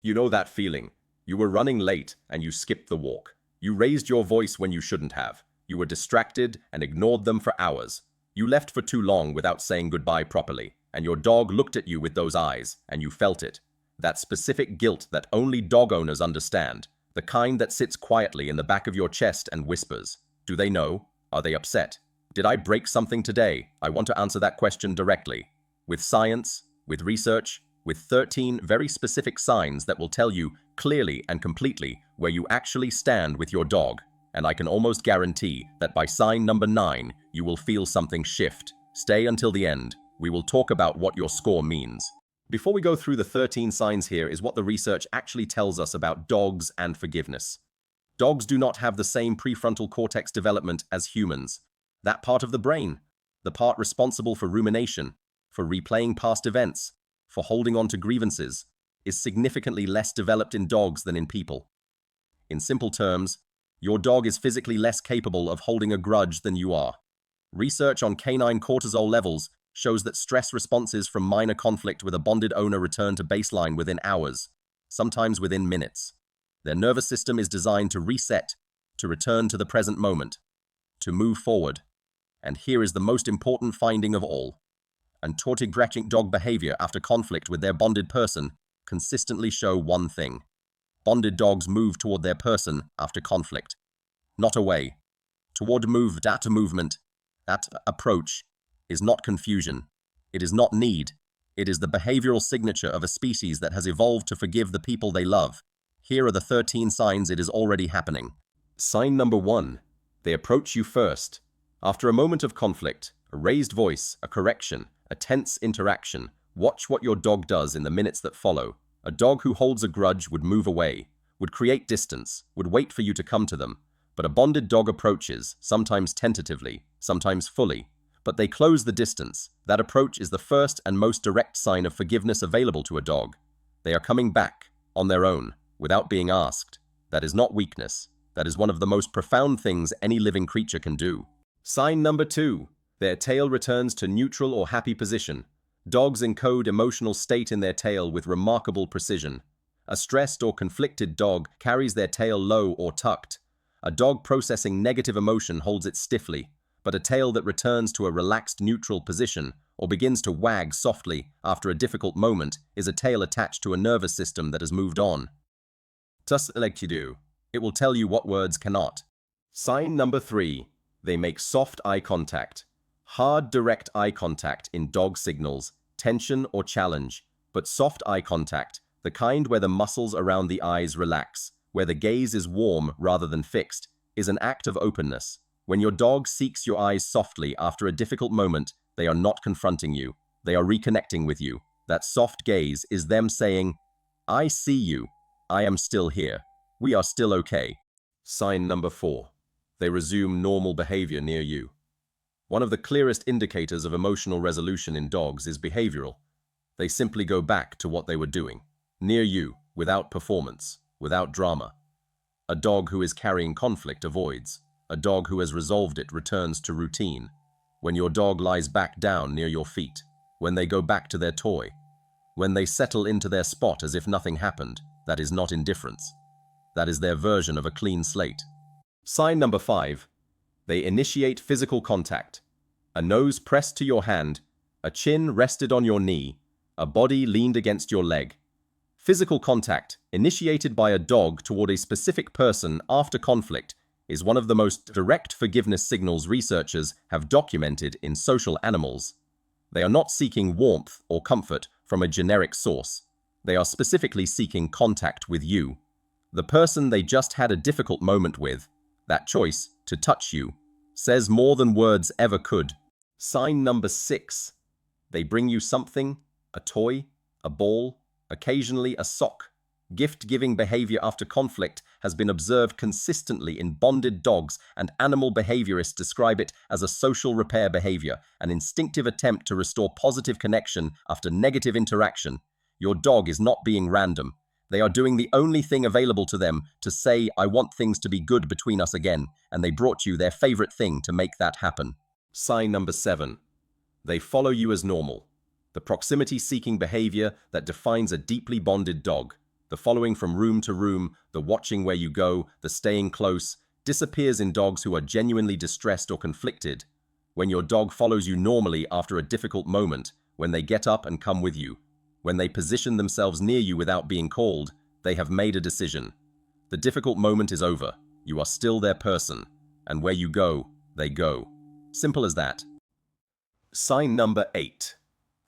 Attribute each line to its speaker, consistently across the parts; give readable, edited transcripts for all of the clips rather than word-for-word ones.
Speaker 1: You know that feeling. You were running late and you skipped the walk. You raised your voice when you shouldn't have. You were distracted and ignored them for hours. You left for too long without saying goodbye properly, and your dog looked at you with those eyes, and you felt it. That specific guilt that only dog owners understand, the kind that sits quietly in the back of your chest and whispers. Do they know? Are they upset? Did I break something today? I want to answer that question directly. With science, with research, with 13 very specific signs that will tell you clearly and completely where you actually stand with your dog. And I can almost guarantee that by sign number 9, you will feel something shift. Stay until the end. We will talk about what your score means. Before we go through the 13 signs, here is what the research actually tells us about dogs and forgiveness. Dogs do not have the same prefrontal cortex development as humans. That part of the brain, the part responsible for rumination, for replaying past events, for holding on to grievances, is significantly less developed in dogs than in people. In simple terms, your dog is physically less capable of holding a grudge than you are. Research on canine cortisol levels shows that stress responses from minor conflict with a bonded owner return to baseline within hours, sometimes within minutes. Their nervous system is designed to reset, to return to the present moment, to move forward. And here is the most important finding of all. Antortigretic dog behavior after conflict with their bonded person consistently show one thing. Bonded dogs move toward their person after conflict. Not away. Toward move, that movement, that approach is not confusion. It is not need. It is the behavioral signature of a species that has evolved to forgive the people they love. Here are the 13 signs it is already happening. Sign number 1. They approach you first. After a moment of conflict, a raised voice, a correction, a tense interaction, watch what your dog does in the minutes that follow. A dog who holds a grudge would move away, would create distance, would wait for you to come to them. But a bonded dog approaches, sometimes tentatively, sometimes fully. But they close the distance. That approach is the first and most direct sign of forgiveness available to a dog. They are coming back, on their own, without being asked. That is not weakness. That is one of the most profound things any living creature can do. Sign number 2. Their tail returns to neutral or happy position. Dogs encode emotional state in their tail with remarkable precision. A stressed or conflicted dog carries their tail low or tucked. A dog processing negative emotion holds it stiffly, but a tail that returns to a relaxed neutral position or begins to wag softly after a difficult moment is a tail attached to a nervous system that has moved on. Thus, it will tell you what words cannot. Sign number 3. They make soft eye contact. Hard, direct eye contact in dog signals tension or challenge, but soft eye contact, the kind where the muscles around the eyes relax, where the gaze is warm rather than fixed, is an act of openness. When your dog seeks your eyes softly after a difficult moment, they are not confronting you. They are reconnecting with you. That soft gaze is them saying, I see you. I am still here. We are still okay. Sign number 4. They resume normal behavior near you. One of the clearest indicators of emotional resolution in dogs is behavioral. They simply go back to what they were doing, near you, without performance, without drama. A dog who is carrying conflict avoids. A dog who has resolved it returns to routine. When your dog lies back down near your feet, when they go back to their toy, when they settle into their spot as if nothing happened, that is not indifference. That is their version of a clean slate. Sign number 5. They initiate physical contact. A nose pressed to your hand, a chin rested on your knee, a body leaned against your leg. Physical contact, initiated by a dog toward a specific person after conflict, is one of the most direct forgiveness signals researchers have documented in social animals. They are not seeking warmth or comfort from a generic source. They are specifically seeking contact with you. The person they just had a difficult moment with, that choice to touch you, says more than words ever could. Sign number 6. They bring you something, a toy, a ball, occasionally a sock. Gift-giving behavior after conflict has been observed consistently in bonded dogs, and animal behaviorists describe it as a social repair behavior, an instinctive attempt to restore positive connection after negative interaction. Your dog is not being random. They are doing the only thing available to them to say, I want things to be good between us again, and they brought you their favorite thing to make that happen. Sign number 7. They follow you as normal. The proximity-seeking behavior that defines a deeply bonded dog. The following from room to room, the watching where you go, the staying close, disappears in dogs who are genuinely distressed or conflicted. When your dog follows you normally after a difficult moment, when they get up and come with you, when they position themselves near you without being called, they have made a decision. The difficult moment is over. You are still their person, and where you go, they go. Simple as that. Sign number 8.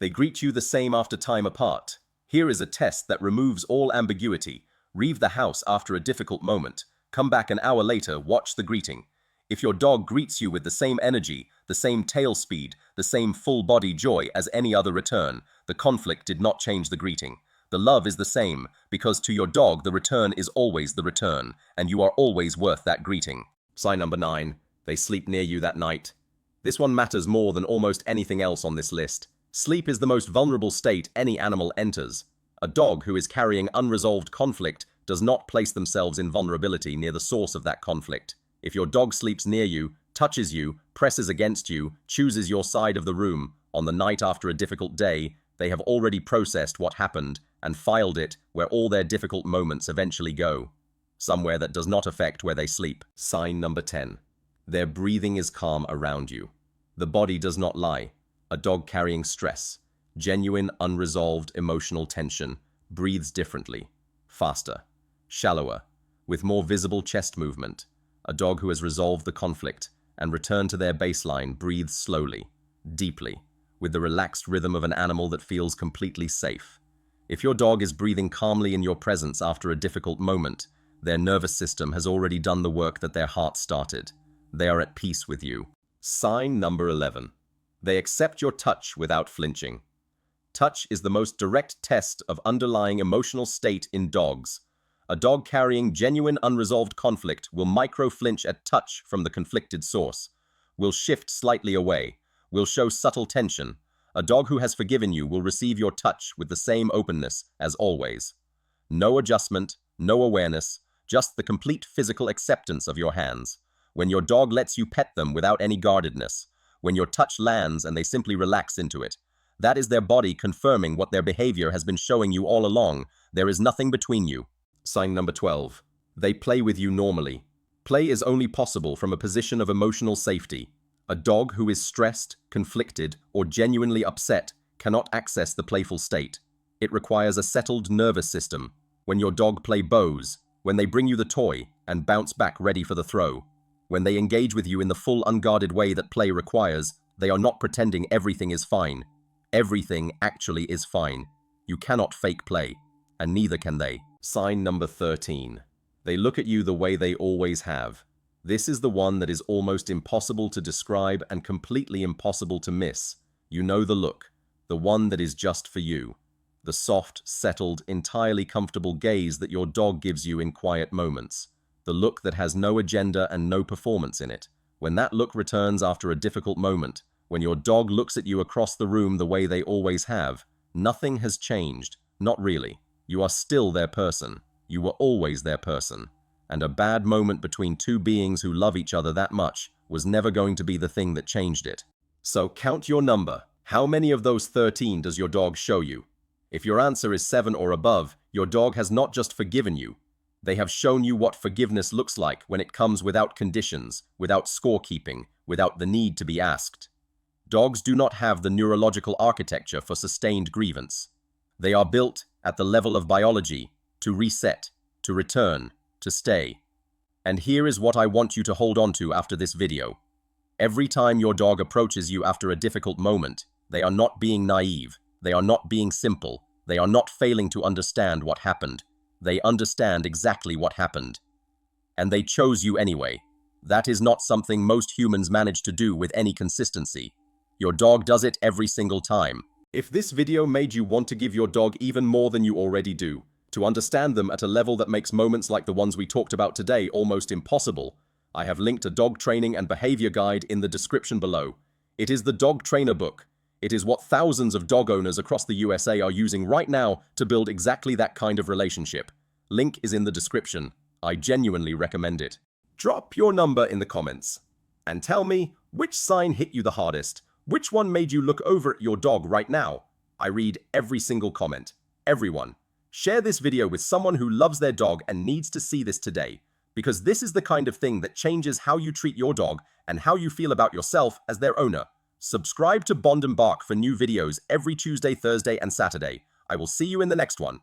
Speaker 1: They greet you the same after time apart. Here is a test that removes all ambiguity. Leave the house after a difficult moment. Come back an hour later, watch the greeting. If your dog greets you with the same energy, the same tail speed, the same full-body joy as any other return, the conflict did not change the greeting. The love is the same, because to your dog the return is always the return, and you are always worth that greeting. Sign number 9. They sleep near you that night. This one matters more than almost anything else on this list. Sleep is the most vulnerable state any animal enters. A dog who is carrying unresolved conflict does not place themselves in vulnerability near the source of that conflict. If your dog sleeps near you, touches you, presses against you, chooses your side of the room, on the night after a difficult day, they have already processed what happened and filed it where all their difficult moments eventually go. Somewhere that does not affect where they sleep. Sign number 10. Their breathing is calm around you. The body does not lie. A dog carrying stress, genuine unresolved emotional tension, breathes differently, faster, shallower, with more visible chest movement. A dog who has resolved the conflict and returned to their baseline breathes slowly, deeply, with the relaxed rhythm of an animal that feels completely safe. If your dog is breathing calmly in your presence after a difficult moment, their nervous system has already done the work that their heart started. They are at peace with you. Sign number 11. They accept your touch without flinching. Touch is the most direct test of underlying emotional state in dogs. A dog carrying genuine unresolved conflict will micro-flinch at touch from the conflicted source, will shift slightly away, will show subtle tension. A dog who has forgiven you will receive your touch with the same openness as always. No adjustment, no awareness, just the complete physical acceptance of your hands. When your dog lets you pet them without any guardedness, when your touch lands and they simply relax into it, that is their body confirming what their behavior has been showing you all along. There is nothing between you. Sign number 12. They play with you normally. Play is only possible from a position of emotional safety. A dog who is stressed, conflicted, or genuinely upset cannot access the playful state. It requires a settled nervous system. When your dog play bows, when they bring you the toy and bounce back ready for the throw, when they engage with you in the full unguarded way that play requires, they are not pretending everything is fine. Everything actually is fine. You cannot fake play, and neither can they. Sign number 13. They look at you the way they always have. This is the one that is almost impossible to describe and completely impossible to miss. You know the look, the one that is just for you. The soft, settled, entirely comfortable gaze that your dog gives you in quiet moments. The look that has no agenda and no performance in it. When that look returns after a difficult moment, when your dog looks at you across the room the way they always have, nothing has changed. Not really. You are still their person. You were always their person. And a bad moment between two beings who love each other that much was never going to be the thing that changed it. So count your number. How many of those 13 does your dog show you? If your answer is 7 or above, your dog has not just forgiven you. They have shown you what forgiveness looks like when it comes without conditions, without scorekeeping, without the need to be asked. Dogs do not have the neurological architecture for sustained grievance. They are built at the level of biology to reset, to return, to stay. And here is what I want you to hold on to after this video. Every time your dog approaches you after a difficult moment, they are not being naive. They are not being simple. They are not failing to understand what happened. They understand exactly what happened. And they chose you anyway. That is not something most humans manage to do with any consistency. Your dog does it every single time. If this video made you want to give your dog even more than you already do, to understand them at a level that makes moments like the ones we talked about today almost impossible, I have linked a dog training and behavior guide in the description below. It is the Dog Trainer book. It is what thousands of dog owners across the USA are using right now to build exactly that kind of relationship. Link is in the description. I genuinely recommend it. Drop your number in the comments and tell me which sign hit you the hardest. Which one made you look over at your dog right now? I read every single comment. Everyone. Share this video with someone who loves their dog and needs to see this today, because this is the kind of thing that changes how you treat your dog and how you feel about yourself as their owner. Subscribe to Bond and Bark for new videos every Tuesday, Thursday, and Saturday. I will see you in the next one.